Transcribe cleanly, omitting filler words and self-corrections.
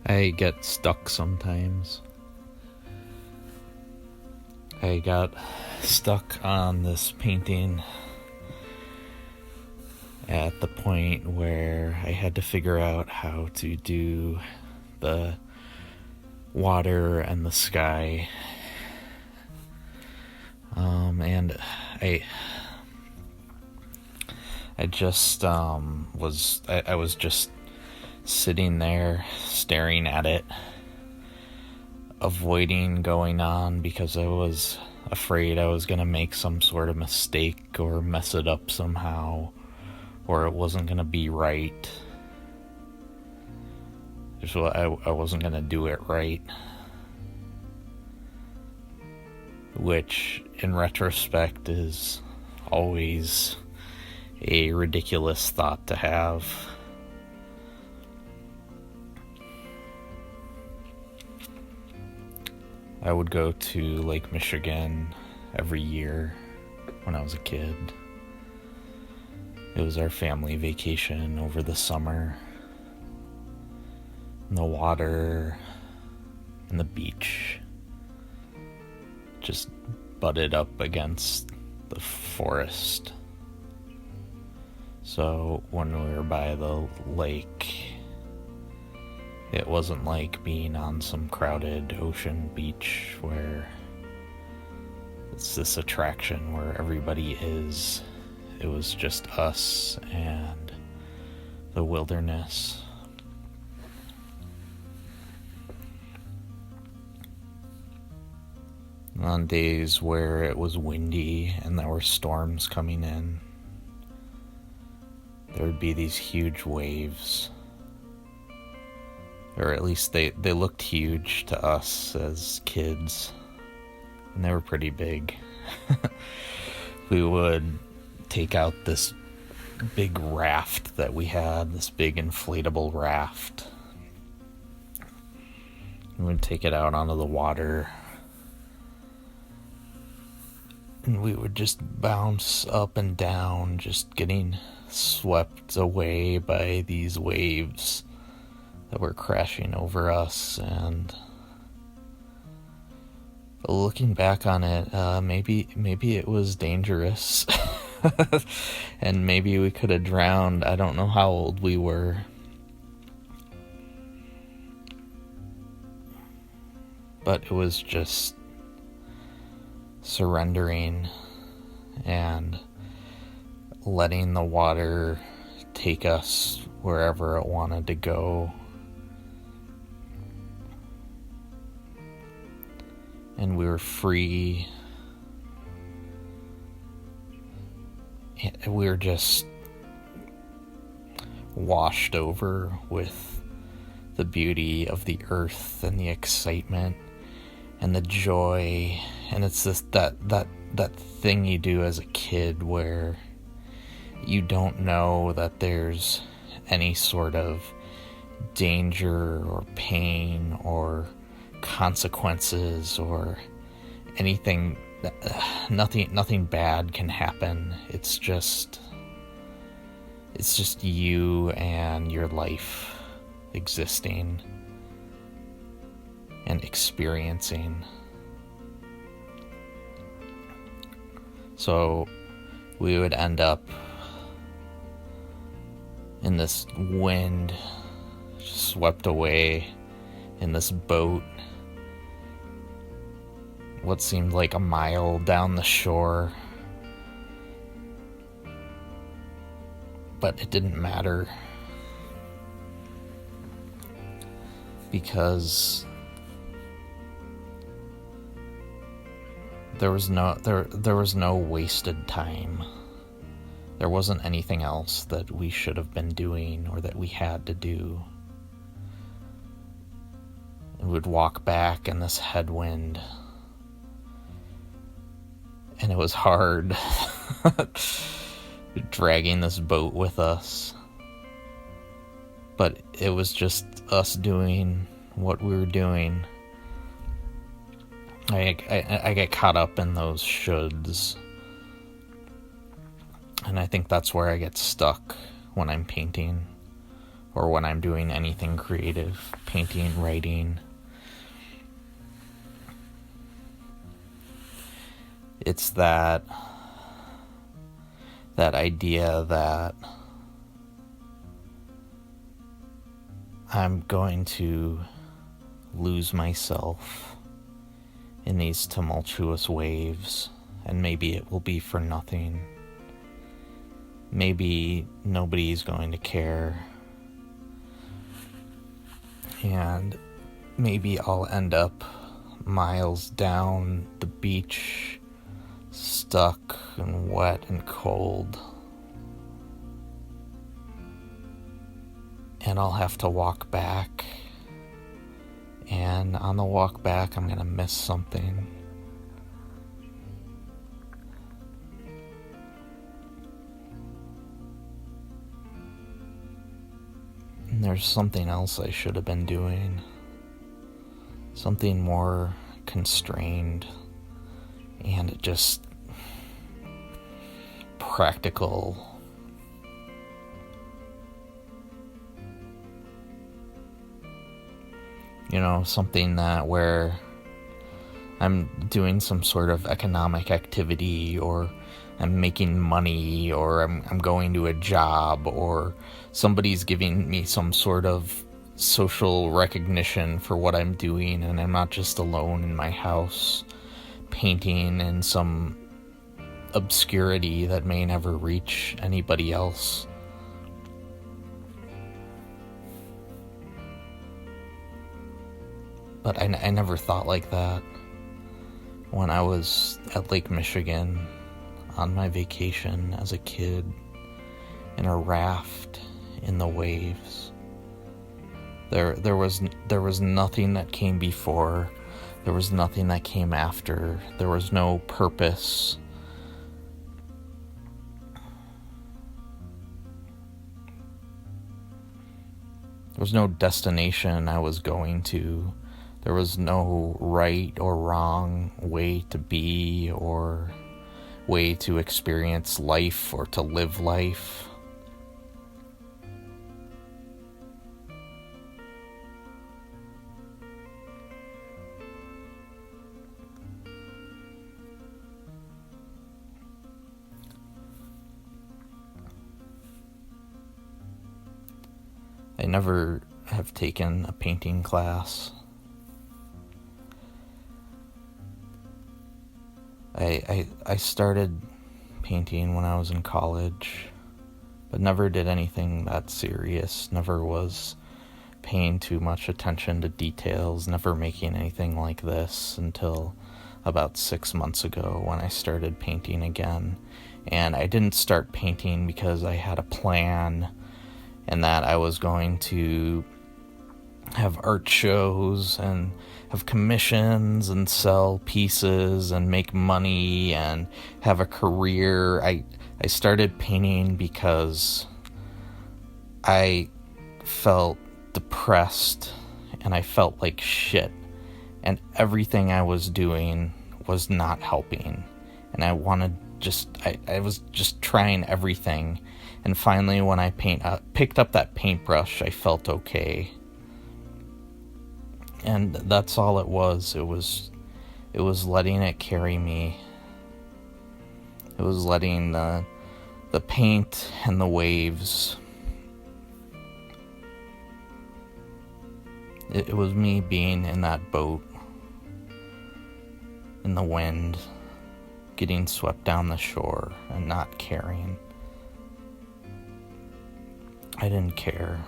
I get stuck sometimes. I got stuck on this painting at the point where I had to figure out how to do the water and the sky. And I just I was just sitting there staring at it, avoiding going on because I was afraid I was going to make some sort of mistake or mess it up somehow, or it wasn't going to be right. So I wasn't going to do it right. Which, in retrospect, is always a ridiculous thought to have. I would go to Lake Michigan every year when I was a kid. It was our family vacation over the summer. And the water and the beach just butted up against the forest. So when we were by the lake, it wasn't like being on some crowded ocean beach where it's this attraction where everybody is. It was just us and the wilderness. On days where it was windy and there were storms coming in, there would be these huge waves. Or at least they looked huge to us as kids. And they were pretty big. We would take out this big raft that we had, this big inflatable raft. We would take it out onto the water. And we would just bounce up and down, just getting swept away by these waves that were crashing over us. And looking back on it, maybe it was dangerous. And maybe we could have drowned. I don't know how old we were. But it was just surrendering and letting the water take us wherever it wanted to go. And we were free. We were just washed over with the beauty of the earth and the excitement and the joy. And it's this that thing you do as a kid where you don't know that there's any sort of danger or pain or consequences or anything. Nothing bad can happen. It's just you and your life existing and experiencing. So we would end up in this wind, swept away in this boat, what seemed like a mile down the shore. But it didn't matter, because there was no wasted time. There wasn't anything else that we should have been doing or that we had to do. We would walk back in this headwind, and it was hard dragging this boat with us. But it was just us doing what we were doing. I get caught up in those shoulds. And I think that's where I get stuck when I'm painting. or when I'm doing anything creative, painting, writing. It's that idea that I'm going to lose myself in these tumultuous waves, and maybe it will be for nothing. Maybe nobody's going to care, and maybe I'll end up miles down the beach, stuck and wet and cold, and I'll have to walk back, and on the walk back I'm gonna miss something. And there's something else I should have been doing, something more constrained and just practical. You know, something that where I'm doing some sort of economic activity, or I'm making money, or I'm going to a job, or somebody's giving me some sort of social recognition for what I'm doing, and I'm not just alone in my house painting in some obscurity that may never reach anybody else. But I never thought like that when I was at Lake Michigan on my vacation as a kid in a raft in the waves. There was nothing that came before. There was nothing that came after. There was no purpose. There was no destination I was going to. There was no right or wrong way to be, or way to experience life, or to live life. I never have taken a painting class. I started painting when I was in college, but never did anything that serious, never was paying too much attention to details, never making anything like this until about 6 months ago when I started painting again. And I didn't start painting because I had a plan and that I was going to have art shows and have commissions and sell pieces and make money and have a career. I started painting because I felt depressed and I felt like shit, and everything I was doing was not helping, and I was just trying everything. And finally, when I picked up that paintbrush, I felt okay. And that's all it was. It was letting it carry me. It was letting the paint and the waves. It was me being in that boat, in the wind, getting swept down the shore and not caring. I didn't care